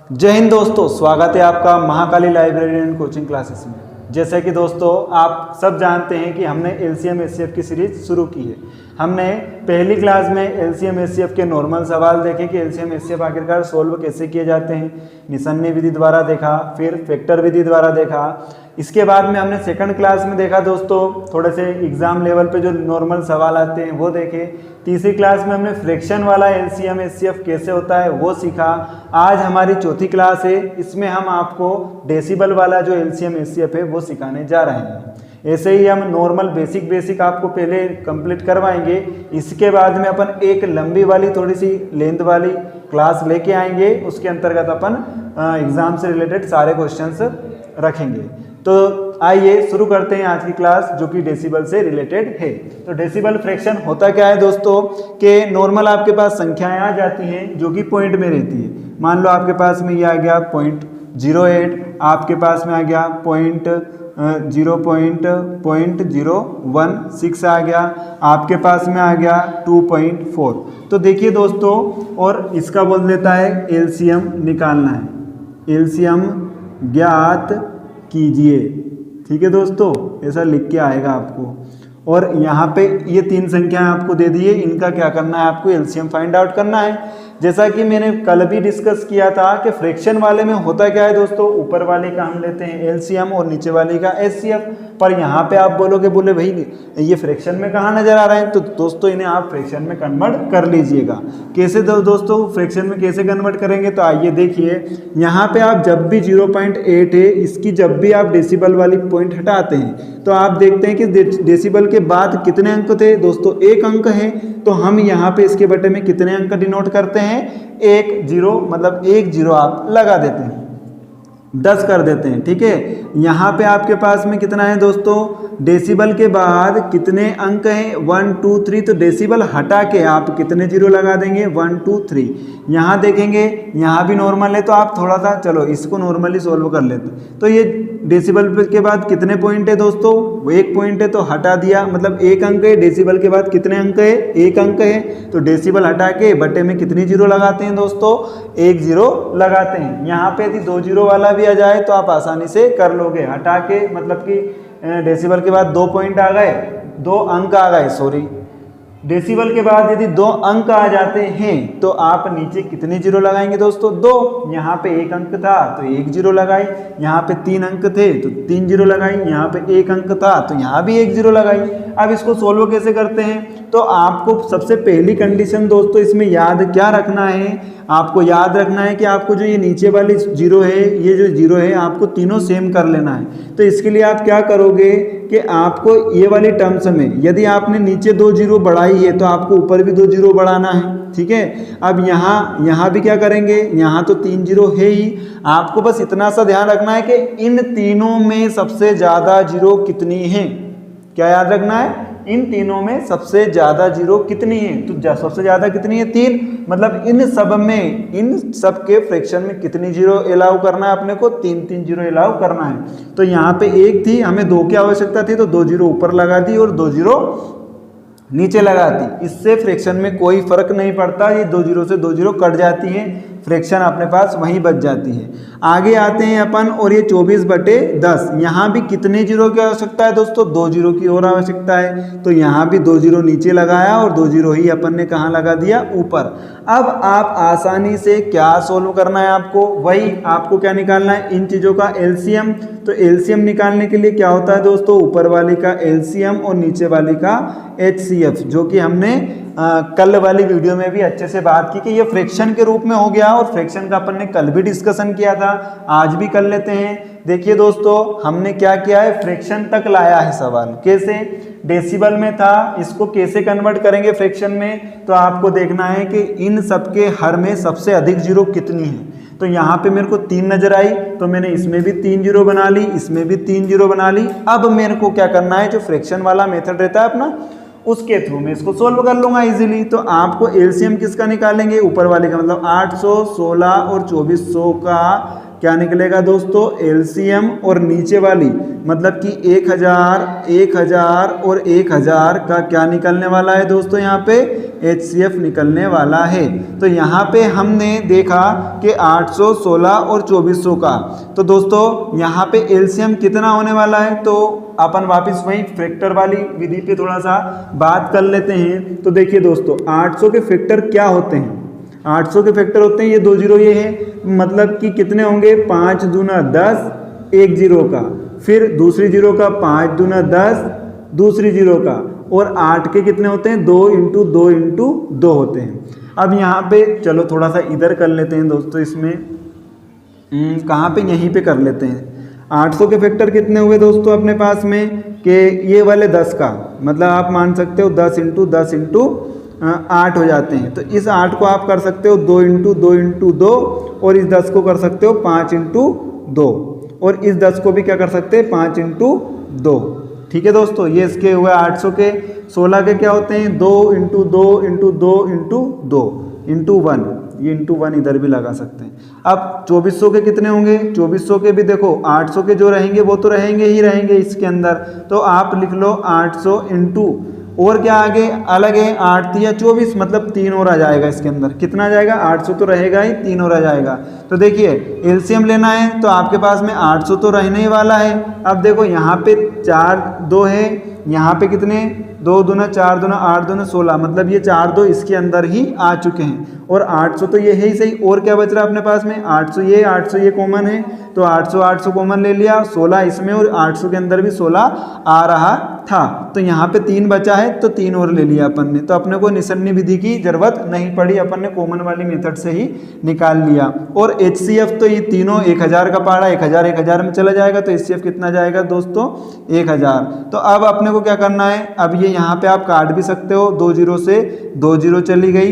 जय हिंद दोस्तों, स्वागत है आपका Mahakali library and coaching classes में। जैसे कि दोस्तों आप सब जानते हैं कि हमने एलसीएम एचसीएफ की सीरीज शुरू की है। हमने पहली क्लास में एलसीएम एचसीएफ के नॉर्मल सवाल देखे कि एलसीएम एचसीएफ आखिरकार सोल्व कैसे किए जाते हैं, निशानी विधि द्वारा देखा, फिर फैक्टर विधि द्वारा देखा। इसके बाद में हमने सेकंड क्लास में देखा दोस्तों थोड़े से एग्जाम लेवल पे जो नॉर्मल सवाल आते हैं वो देखे। तीसरी क्लास में हमने फ्रैक्शन वाला एलसीएम एचसीएफ कैसे होता है वो सीखा। आज हमारी चौथी क्लास है, इसमें हम आपको डेसिबल वाला जो एलसीएम एचसीएफ है वो सिखाने जा रहे हैं। ऐसे ही हम नॉर्मल बेसिक आपको पहले कंप्लीट करवाएंगे। इसके बाद में अपन एक लंबी वाली थोड़ी सी लेंथ वाली क्लास लेके आएंगे, उसके अंतर्गत अपन एग्जाम से रिलेटेड सारे क्वेश्चंस रखेंगे। तो आइए शुरू करते हैं आज की क्लास जो कि डेसिबल से रिलेटेड है। तो डेसिबल फ्रैक्शन होता क्या है दोस्तों कि नॉर्मल आपके पास संख्याएं आ जाती हैं जो कि पॉइंट में रहती है। मान लो आपके पास में ये आ गया 0.08, आपके पास में आ गया 0.016 आ गया, आपके पास में आ गया 2.4। तो देखिए दोस्तों, और इसका बोल देता है एलसीएम निकालना है, एलसीएम ज्ञात कीजिए। ठीक है दोस्तों, ऐसा लिख के आएगा आपको। और यहाँ पे ये तीन संख्याएं आपको दे दी है, इनका क्या करना है, आपको एलसीएम फाइंड आउट करना है। जैसा कि मैंने कल भी डिस्कस किया था कि फ्रैक्शन वाले में होता क्या है दोस्तों, ऊपर वाले का हम लेते हैं एलसीएम और नीचे वाले का एचसीएफ। पर यहाँ पे आप बोले भाई ये फ्रैक्शन में कहाँ नजर आ रहा है, तो दोस्तों इन्हें आप फ्रैक्शन में कन्वर्ट कर लीजिएगा। कैसे दोस्तों फ्रैक्शन में कैसे कन्वर्ट करेंगे, तो आइए देखिए। यहाँ पे आप जब भी 0.8 है इसकी जब भी आप डेसिबल वाली पॉइंट हटाते हैं तो आप देखते हैं कि डेसिबल के बाद कितने अंक थे दोस्तों, 1 अंक है। तो हम यहाँ पे इसके बटे में कितने अंक डिनोट करते हैं, 1 0, मतलब 1 0 आप लगा देते हैं, 10 कर देते हैं। ठीक है, यहाँ पे आपके पास में कितना है दोस्तों, डेसिबल के बाद कितने अंक हैं, 1 2 3। तो डेसिबल हटा के आप कितने 0 लगा देंगे, 1 2 3। यहाँ देखेंगे यहाँ भी नॉर्मल है तो आप थोड़ा सा चलो इसको नॉर्मली सोल्व कर लेते हैं। तो ये डेसिबल के बाद कितने पॉइंट है दोस्तों, 1 पॉइंट है तो हटा दिया, मतलब 1 अंक है। डेसिबल के बाद कितने अंक है, 1 अंक है। तो डेसिबल हटा के बटे में कितनी 0 लगाते हैं दोस्तों, 1 0 लगाते हैं। यहाँ पे यदि 2 0 वाला भी आ जाए तो आप आसानी से कर लोगे, हटा के मतलब कि डेसिबल के बाद 2 पॉइंट आ गए, 2 अंक आ गए, सॉरी। डेसिबल के बाद यदि 2 अंक आ जाते हैं तो आप नीचे कितने 0 लगाएंगे दोस्तों, 2। यहाँ पे 1 अंक था तो 1 0 लगाई, यहाँ पे 3 अंक थे तो 3 0 लगाई, यहाँ पे 1 अंक था तो यहाँ भी 1 0 लगाई। अब इसको सोल्व कैसे करते हैं, तो आपको सबसे पहली कंडीशन दोस्तों इसमें याद क्या रखना है, आपको याद रखना है कि आपको जो ये नीचे वाली 0 है, ये जो 0 है आपको तीनों सेम कर लेना है। तो इसके लिए आप क्या करोगे कि आपको ये वाली टर्म्स में यदि आपने नीचे 2 0 बढ़ाई है तो आपको ऊपर भी 2 0 बढ़ाना है। ठीक है, अब यहाँ भी क्या करेंगे, यहाँ तो 3 0 है ही, आपको बस इतना सा ध्यान रखना है कि इन तीनों में सबसे ज़्यादा 0 कितनी है। क्या याद रखना है, इन तीनों में सबसे ज़्यादा 0 कितनी है, तो सबसे ज़्यादा कितनी है, 3। मतलब इन सब में, इन सब के फ्रैक्शन में कितनी 0 अलाउ करना है अपने को, 3 0 अलाउ करना है। तो यहाँ पे 1 थी, हमें 2 की आवश्यकता थी तो 2 0 ऊपर लगा दी और 2 0 नीचे लगा दी। इससे फ्रैक्शन में कोई फर्क नहीं पड़ता, ये 2 0 से 2 0 कट जाती है, फ्रैक्शन अपने पास वहीं बच जाती है। आगे आते हैं अपन, और ये 24/10, यहाँ भी कितने 0 की आवश्यकता है दोस्तों, 2 0 की और आवश्यकता है। तो यहाँ भी 2 0 नीचे लगाया और 2 0 ही अपन ने कहाँ लगा दिया, ऊपर। अब आप आसानी से क्या सोल्व करना है, आपको वही आपको क्या निकालना है, इन चीज़ों का एलसीएम। तो एलसीएम निकालने के लिए क्या होता है दोस्तों, ऊपर वाले का एलसीएम और नीचे वाले का एचसीएफ, जो कि हमने कल वाली वीडियो में भी अच्छे से बात की कि ये फ्रैक्शन के रूप में हो गया, और फ्रैक्शन का अपन ने कल भी डिस्कशन किया था, आज भी कर लेते हैं। देखिए दोस्तों, हमने क्या किया है, फ्रैक्शन तक लाया है सवाल। कैसे, डेसिबल में था, इसको कैसे कन्वर्ट करेंगे फ्रैक्शन में, तो आपको देखना है कि इन सबके हर में सबसे अधिक 0 कितनी है। तो यहाँ पे मेरे को 3 नजर आई तो मैंने इसमें भी 3 0 बना ली, इसमें भी 3 0 बना ली। अब मेरे को क्या करना है, जो फ्रैक्शन वाला मेथड रहता है अपना, उसके थ्रू मैं इसको सोल्व कर लूंगा इजीली। तो आपको एलसीएम किसका निकालेंगे, ऊपर वाले का, मतलब 800, 16 और 2400 का क्या निकलेगा दोस्तों, एलसीएम और नीचे वाली मतलब कि 1000, 1000 और 1000 का क्या निकलने वाला है दोस्तों, यहाँ पे HCF निकलने वाला है। तो यहाँ पे हमने देखा कि 800, 16 और 2400 का। तो दोस्तों यहाँ पे एलसीएम कितना होने वाला है, तो अपन वापस वही फैक्टर वाली विधि पे थोड़ा सा बात कर लेते हैं। तो देखिए दोस्तों 800 के फैक्टर क्या होते हैं, 800 के फैक्टर होते हैं ये 2 जीरो ये हैं, मतलब कि कितने होंगे 5 दूना 10, एक जीरो का, फिर दूसरी जीरो का 5 दूना 10, दूसरी जीरो का, और 8 के कितने होते हैं 2 इंटू 2 इंटू 2 होते हैं। अब यहाँ पे चलो थोड़ा सा इधर कर लेते हैं दोस्तों, इसमें कहाँ पे, यहीं पे कर लेते हैं। 800 के फैक्टर कितने हुए दोस्तों अपने पास में, कि ये वाले 10 का मतलब आप मान सकते हो 10 इंटू 10 इंटू 8 हो जाते हैं। तो इस 8 को आप कर सकते हो 2 इंटू 2 इंटू 2, और इस 10 को कर सकते हो 5 इंटू 2, और इस 10 को भी क्या कर सकते हैं 5 इंटू 2। ठीक है दोस्तों, ये इसके हुए 800 के। 16 के क्या होते हैं 2 इंटू 2 इंटू 2 इंटू 2 इंटू 1, ये इंटू 1 इधर भी लगा सकते हैं। अब 2400 के कितने होंगे, 2400 के भी देखो 800 के जो रहेंगे वो तो रहेंगे ही रहेंगे इसके अंदर, तो आप लिख लो 800 इंटू, और क्या आगे अलग है 8 या 24, मतलब 3 और आ जाएगा इसके अंदर। कितना आ जाएगा, 800 तो रहेगा ही, 3 और आ जाएगा। तो देखिए एलसीएम लेना है तो आपके पास में 800 तो रहने ही वाला है। अब देखो यहाँ पे 4 2 है, यहाँ पे कितने 2 दूना 4 दूना 8 दूना 16, मतलब ये 4 2 इसके अंदर ही आ चुके हैं, और 800 तो ये है ही सही। और क्या बच रहा है अपने पास में 800 ये कॉमन है, तो 800 कॉमन ले लिया, 16 इसमें और 800 के अंदर भी 16 आ रहा था, तो यहाँ पे 3 बचा है तो 3 और ले लिया अपन ने। तो अपने को निसरनी विधि की जरूरत नहीं पड़ी, अपन ने कॉमन वाली मेथड से ही निकाल लिया। और HCF तो ये तीनों 1000 का पाड़ा 1000 1000 में चला जाएगा, तो HCF कितना जाएगा दोस्तों 1000। तो अब अपने को क्या करना है, अब ये यहाँ पे आप काट भी सकते हो, 2 जीरो से 2 जीरो चली गई।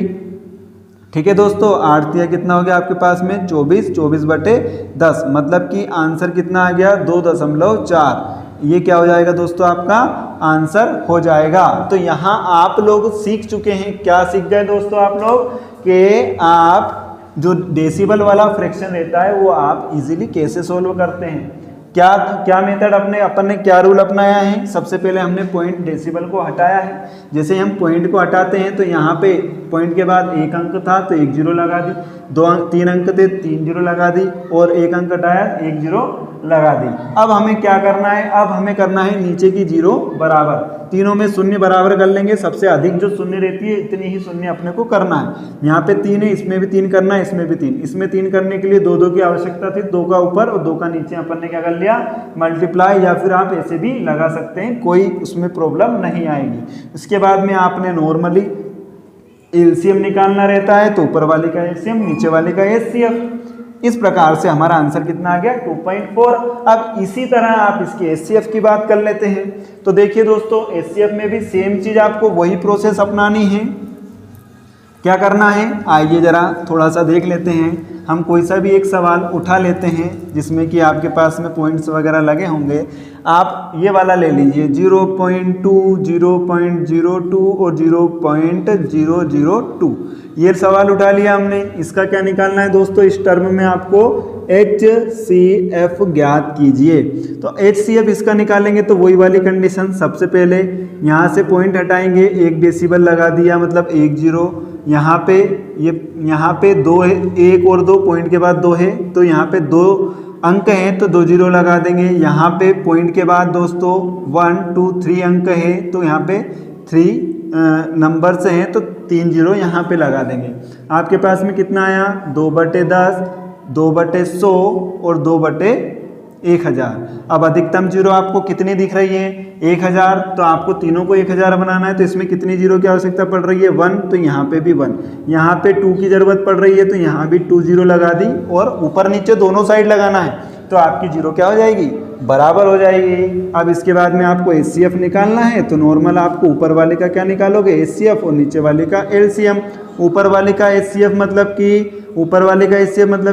ठीक है दोस्तों, 8 तिया कितना हो गया आपके पास में 24, 24 बटे 10, मतलब कि आंसर कितना आ गया 2.4। ये क्या हो जाएगा दोस्तों आपका आंसर हो जाएगा। तो यहाँ आप लोग सीख चुके हैं, क्या सीख गए दोस्तों आप लोग, कि आप जो डेसिबल वाला फ्रैक्शन रहता है वो आप इजीली कैसे सोल्व करते हैं। क्या मेथड अपन ने क्या रूल अपनाया है, सबसे पहले हमने पॉइंट डेसिबल को हटाया है। जैसे हम पॉइंट को हटाते हैं तो यहाँ पे पॉइंट के बाद 1 अंक था तो 1 जीरो लगा दी, 3 अंक थे 3 जीरो लगा दी, और 1 अंक हटाया 1 जीरो लगा दी। अब हमें क्या करना है, अब हमें करना है नीचे की जीरो बराबर, तीनों में शून्य बराबर कर लेंगे, सबसे अधिक जो शून्य रहती है इतनी ही शून्य अपने को करना है। यहाँ पे 3 है, इसमें भी 3 करना है, इसमें भी 3, इसमें 3 करने के लिए 2 2 की आवश्यकता थी, 2 का ऊपर और 2 का नीचे अपन ने क्या कर लिया मल्टीप्लाई, या फिर आप ऐसे भी लगा सकते हैं, कोई उसमें प्रॉब्लम नहीं आएगी। इसके बाद में आपने नॉर्मली एलसीएम निकालना रहता है, तो ऊपर वाले का एलसीएम नीचे वाले का एचसीएफ। इस प्रकार से हमारा आंसर कितना आ गया 2.4। अब इसी तरह आप इसके एचसीएफ की बात कर लेते हैं। तो देखिए दोस्तों एचसीएफ में भी सेम चीज आपको वही प्रोसेस अपनानी है। क्या करना है, आइए जरा थोड़ा सा देख लेते हैं। हम कोई सा भी एक सवाल उठा लेते हैं जिसमें कि आपके पास में पॉइंट्स वगैरह लगे होंगे। आप ये वाला ले लीजिए 0.2, 0.02 और 0.002, ये सवाल उठा लिया हमने। इसका क्या निकालना है दोस्तों, इस टर्म में आपको HCF ज्ञात कीजिए। तो HCF इसका निकालेंगे तो वही वाली कंडीशन, सबसे पहले यहाँ से पॉइंट हटाएंगे, 1 डेसिबल लगा दिया मतलब 1 जीरो, यहाँ पे 2 है, 1 और 2 पॉइंट के बाद 2 है, तो यहाँ पे 2 अंक हैं तो 2 जीरो लगा देंगे। यहाँ पे पॉइंट के बाद दोस्तों 1 2 3 अंक है, तो यहाँ पे 3 नंबर से हैं तो 3 जीरो यहाँ पे लगा देंगे। आपके पास में कितना आया 2/10, 2/100 और 2/1000। अब अधिकतम जीरो आपको कितनी दिख रही है 1000, तो आपको तीनों को 1000 बनाना है, तो इसमें कितनी जीरो की आवश्यकता पड़ रही है 1, तो यहाँ पे भी 1, यहाँ पे 2 की ज़रूरत पड़ रही है तो यहाँ भी 2 जीरो लगा दी, और ऊपर नीचे दोनों साइड लगाना है, तो आपकी जीरो क्या हो जाएगी बराबर हो जाएगी। अब इसके बाद में आपको HCF निकालना है, तो नॉर्मल आपको ऊपर वाले का क्या निकालोगे HCF और नीचे वाले का LCM। ऊपर वाले का HCF मतलब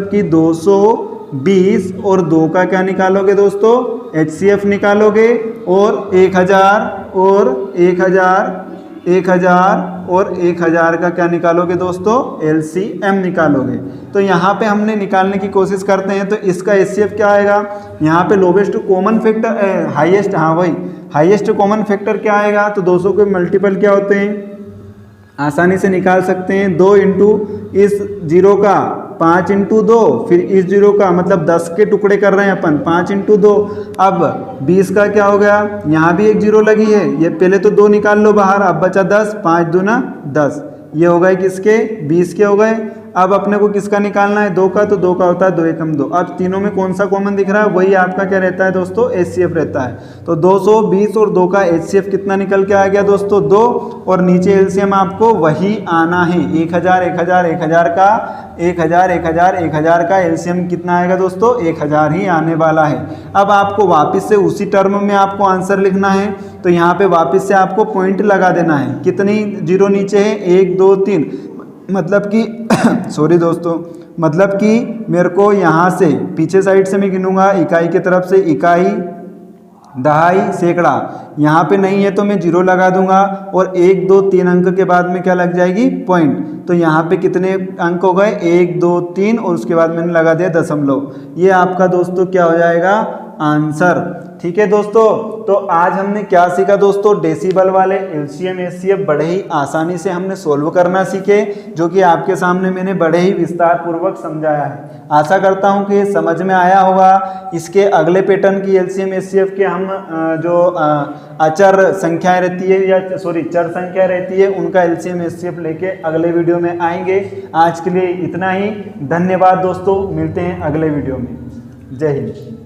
कि 220 और 2 का क्या निकालोगे दोस्तों HCF निकालोगे, और 1000 और 1000 1000 और 1000 का क्या निकालोगे दोस्तों, LCM निकालोगे। तो यहाँ पे हमने निकालने की कोशिश करते हैं, तो इसका HCF क्या आएगा, यहाँ पे लोवेस्ट कॉमन फैक्टर हाईएस्ट, हाँ वही हाईएस्ट कॉमन फैक्टर क्या आएगा, तो 200 के मल्टीपल क्या होते हैं, आसानी से निकाल सकते हैं। 2 इंटू इस जीरो का 5 इंटू 2, फिर इस जीरो का मतलब 10 के टुकड़े कर रहे हैं अपन, 5 इंटू 2। अब 20 का क्या हो गया, यहाँ भी एक जीरो लगी है, ये पहले तो 2 निकाल लो बाहर, अब बचा 10, 5 दूना 10, ये हो गए किसके, 20 के हो गए। अब अपने को किसका निकालना है, 2 का, तो 2 का होता है 2 एकम 2। अब तीनों में कौन सा कॉमन दिख रहा है, वही आपका क्या रहता है दोस्तों, HCF रहता है। तो 220 और 2 का HCF कितना निकल के आ गया दोस्तों, 2, और नीचे LCM आपको वही आना है, 1000 1000 1000 का 1000 1000 1000 का LCM कितना आएगा दोस्तों, 1000 ही आने वाला है। अब आपको वापस से उसी टर्म में आपको आंसर लिखना है, तो यहाँ पे वापस से आपको पॉइंट लगा देना है। कितनी जीरो नीचे है, 1 2 3, मतलब कि सॉरी दोस्तों, मतलब कि मेरे को यहाँ से पीछे साइड से मैं गिनूंगा, इकाई की तरफ से इकाई, दहाई, सैकड़ा, यहाँ पे नहीं है तो मैं जीरो लगा दूंगा, और 1 2 3 अंक के बाद में क्या लग जाएगी, पॉइंट। तो यहाँ पे कितने अंक हो गए, 1 2 3, और उसके बाद मैंने लगा दिया दशमलव। ये आपका दोस्तों क्या हो जाएगा, आंसर। ठीक है दोस्तों, तो आज हमने क्या सीखा दोस्तों, डेसिबल वाले LCM HCF बड़े ही आसानी से हमने सोल्व करना सीखे, जो कि आपके सामने मैंने बड़े ही विस्तार पूर्वक समझाया है। आशा करता हूं कि समझ में आया होगा। इसके अगले पैटर्न की LCM HCF के हम जो अचर संख्याएं रहती है, या सॉरी चर संख्या रहती है, उनका LCM HCF लेके अगले वीडियो में आएंगे। आज के लिए इतना ही, धन्यवाद दोस्तों, मिलते हैं अगले वीडियो में। जय हिंद।